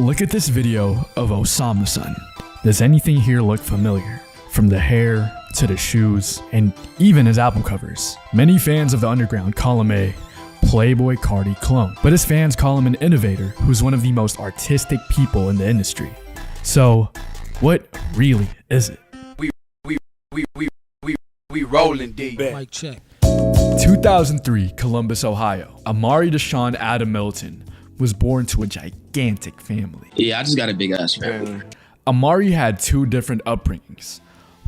Look at this video of Osama-san. Does anything here look familiar? From the hair to the shoes and even his album covers. Many fans of the underground call him a Playboi Carti clone, but his fans call him an innovator who's one of the most artistic people in the industry. So, what really is it? We rolling deep. Mic check. 2003, Columbus, Ohio. Amari Deshaun Adam Milton was born to a gigantic family. Yeah, I just got a big ass family. Amari had two different upbringings,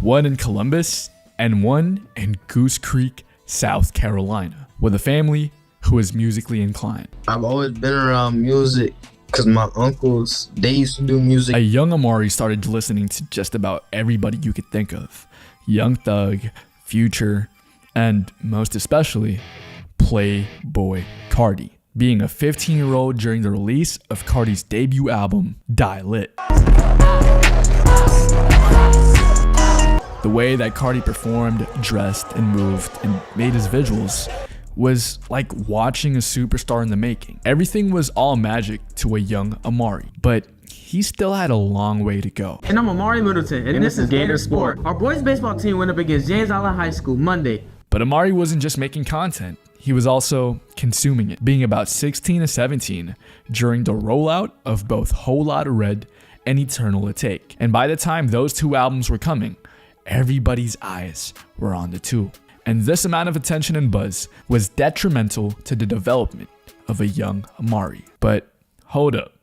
one in Columbus and one in Goose Creek, South Carolina, with a family who is musically inclined. I've always been around music because my uncles, they used to do music. A young Amari started listening to just about everybody you could think of. Young Thug, Future, and most especially, Playboi Carti, being a 15-year-old during the release of Carti's debut album, Die Lit. The way that Carti performed, dressed, and moved, and made his visuals was like watching a superstar in the making. Everything was all magic to a young Amari, but he still had a long way to go. And I'm Amari Middleton, and this is Gator Sport. Our boys baseball team went up against James Allen High School Monday. But Amari wasn't just making content, he was also consuming it, being about 16 to 17 during the rollout of both Whole Lotta Red and Eternal Take. And by the time those two albums were coming, everybody's eyes were on the two. And this amount of attention and buzz was detrimental to the development of a young Amari. But hold up,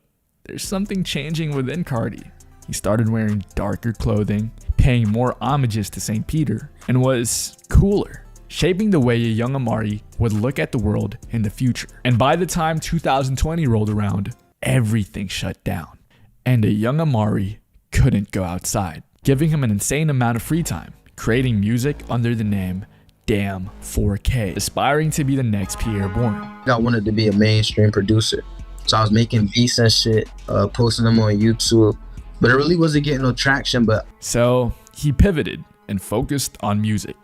there's something changing within Carti. He started wearing darker clothing, paying more homages to St. Peter, and was cooler, shaping the way a young Amari would look at the world in the future. And by the time 2020 rolled around, everything shut down, and a young Amari couldn't go outside, giving him an insane amount of free time, creating music under the name Damn 4K, aspiring to be the next Pierre Bourne. I wanted to be a mainstream producer, so I was making beats and shit, posting them on YouTube, but it really wasn't getting no traction. So he pivoted and focused on music,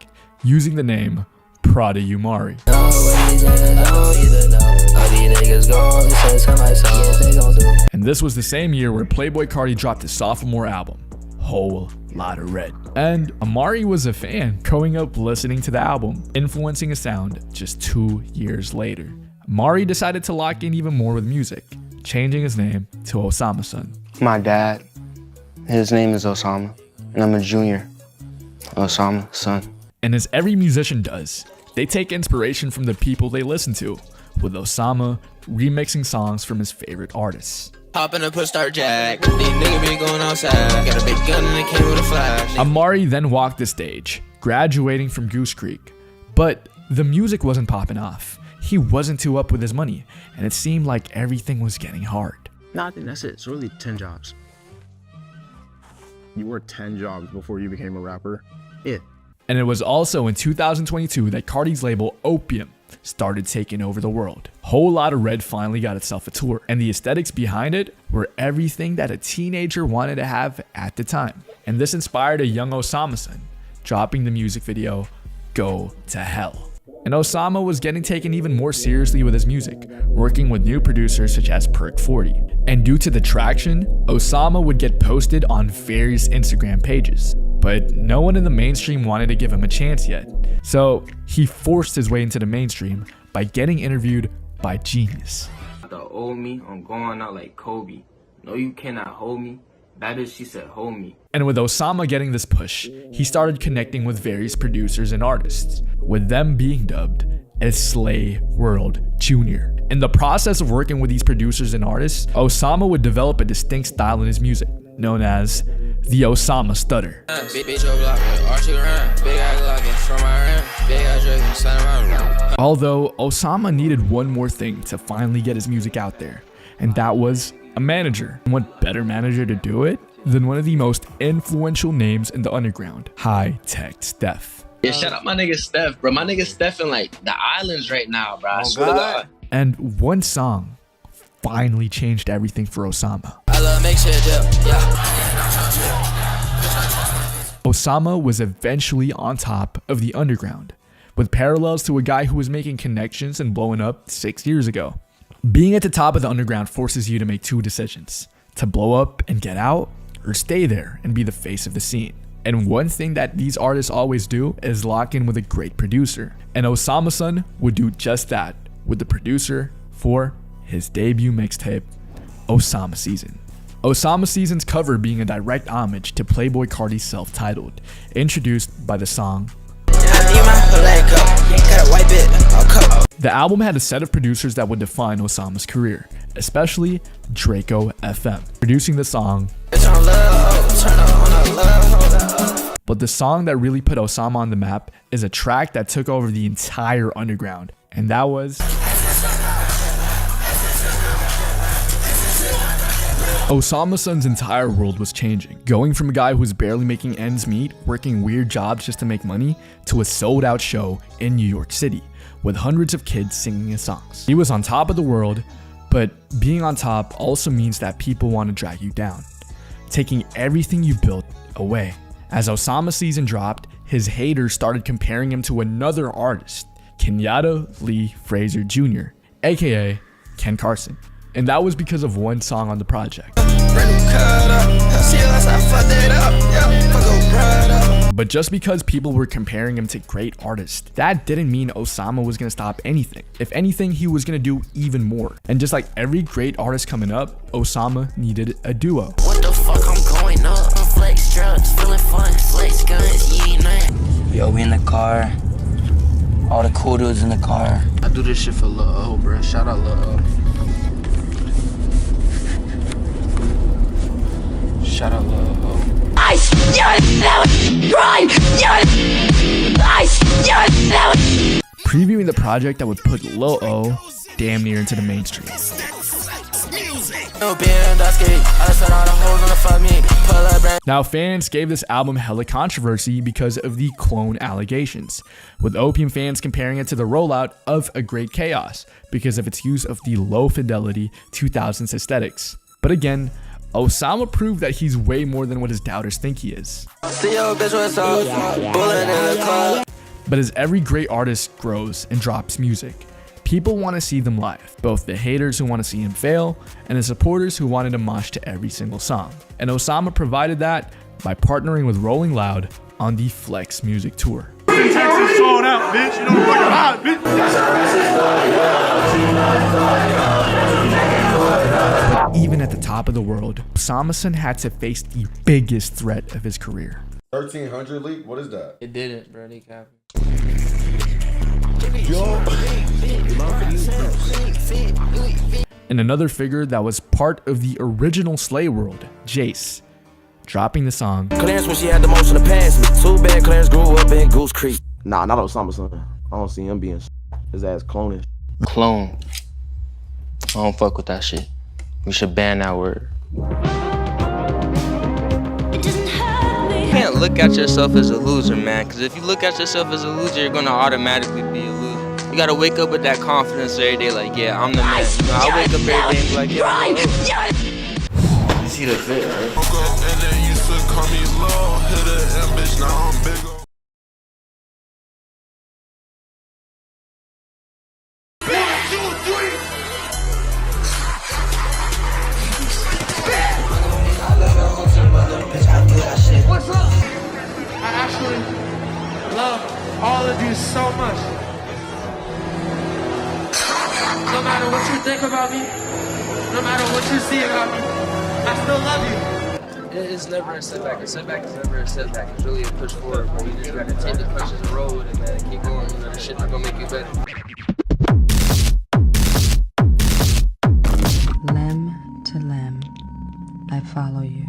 using the name Prada Umari. And this was the same year where Playboi Carti dropped his sophomore album, Whole Lotta Red. And Amari was a fan, growing up listening to the album, influencing his sound just 2 years later. Amari decided to lock in even more with music, changing his name to Osama-san. My dad, his name is Osama, and I'm a junior. Osama-san. And as every musician does, they take inspiration from the people they listen to, with Osama remixing songs from his favorite artists. Hop in a push start jack. These niggas be going outside. Got a big gun and it came with a flash. Amari then walked the stage, graduating from Goose Creek. But the music wasn't popping off. He wasn't too up with his money, and it seemed like everything was getting hard. Nah, I think that's it. It's really 10 jobs. You worked 10 jobs before you became a rapper? Yeah. And it was also in 2022 that Carti's label Opium started taking over the world. Whole Lotta Red finally got itself a tour, and the aesthetics behind it were everything that a teenager wanted to have at the time. And this inspired a young Osama-san, dropping the music video, Go to Hell. And Osama was getting taken even more seriously with his music, working with new producers such as Perk 40. And due to the traction, Osama would get posted on various Instagram pages. But no one in the mainstream wanted to give him a chance yet. So he forced his way into the mainstream by getting interviewed by Genius. The old me, I'm going out like Kobe. No, you cannot hold me. That is, she said, hold me. And with Osama getting this push, he started connecting with various producers and artists, with them being dubbed as Slay World Jr. In the process of working with these producers and artists, Osama would develop a distinct style in his music, known as the Osama Stutter. Although Osama needed one more thing to finally get his music out there, and that was a manager. And what better manager to do it than one of the most influential names in the underground, High-Tech Steph. Yeah, shout out my nigga Steph, bro. My nigga Steph in like the islands right now, bro. I swear to God. And one song finally changed everything for Osama. I love make shit dip, yeah. Osama was eventually on top of the underground, with parallels to a guy who was making connections and blowing up 6 years ago. Being at the top of the underground forces you to make two decisions: to blow up and get out, or stay there and be the face of the scene. And one thing that these artists always do is lock in with a great producer. And Osama-san would do just that with the producer for his debut mixtape, Osama Season. Osama Season's cover being a direct homage to Playboi Carti's self-titled, introduced by the song. The album had a set of producers that would define Osama's career, especially Draco FM, producing the song. But the song that really put Osama on the map is a track that took over the entire underground, and that was Osama-san's entire world was changing, going from a guy who was barely making ends meet, working weird jobs just to make money, to a sold-out show in New York City, with hundreds of kids singing his songs. He was on top of the world, but being on top also means that people want to drag you down, taking everything you built away. As Osama Season dropped, his haters started comparing him to another artist, Kenyatta Lee Fraser Jr., aka Ken Carson. And that was because of one song on the project. But just because people were comparing him to great artists, that didn't mean Osama was gonna stop anything. If anything, he was gonna do even more. And just like every great artist coming up, Osama needed a duo. What the fuck, I'm going up. Flex drugs, feeling fun. Flex guns, you ain't nothing. Yo, we in the car. All the cool dudes in the car. I do this shit for Lil O, bro. Shout out Lil O. Shout out Lil O. Previewing the project that would put Lil O damn near into the mainstream. Now, fans gave this album hella controversy because of the clone allegations, with Opium fans comparing it to the rollout of A Great Chaos because of its use of the low-fidelity 2000s aesthetics. But again, Osama proved that he's way more than what his doubters think he is. But as every great artist grows and drops music, people want to see them live, both the haters who want to see him fail and the supporters who wanted to mosh to every single song. And Osama provided that by partnering with Rolling Loud on the Flex Music Tour. Texas sold out, bitch. You know fucking hot, bitch. But even at the top of the world, Osama-san had to face the biggest threat of his career. 1300 leak? What is that? It didn't, bro. They capping. And another figure that was part of the original Slay world, Jace, dropping the song. Clarence when she had the motion to pass me. Too bad Clarence grew up in Goose Creek. Nah, not Osama son. I don't see him being his ass cloning. Clone. I don't fuck with that shit. We should ban that word. You can't look at yourself as a loser, man. Because if you look at yourself as a loser, you're gonna automatically be a loser. You gotta wake up with that confidence every day, like, yeah, I'm the man. You know, I wake up every day and be like, yeah, I'm the man. You see the fit, right? And they used to call me low, hit a bitch, now I'm big. What's up? I actually love all of you so much. No matter what you think about me, no matter what you see about me, I still love you. It's never a setback. A setback is never a setback. It's really a push forward, but you just gotta take the punches and roll with it, man, and keep going. You know, the shit not gonna make you better. Limb to limb, I follow you.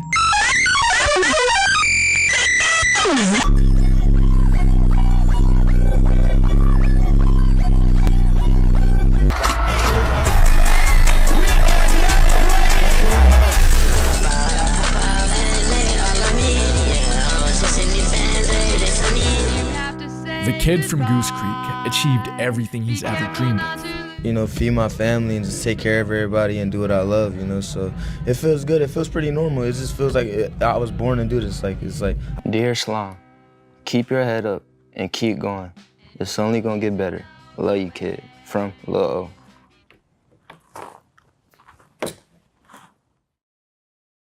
The kid from Goose Creek achieved everything he's ever dreamed of. You know, feed my family and just take care of everybody and do what I love, you know, so it feels good. It feels pretty normal. It just feels like I was born to do this. It's like, Dear Slum, keep your head up and keep going. It's only gonna get better. Love you, kid. From Lil O.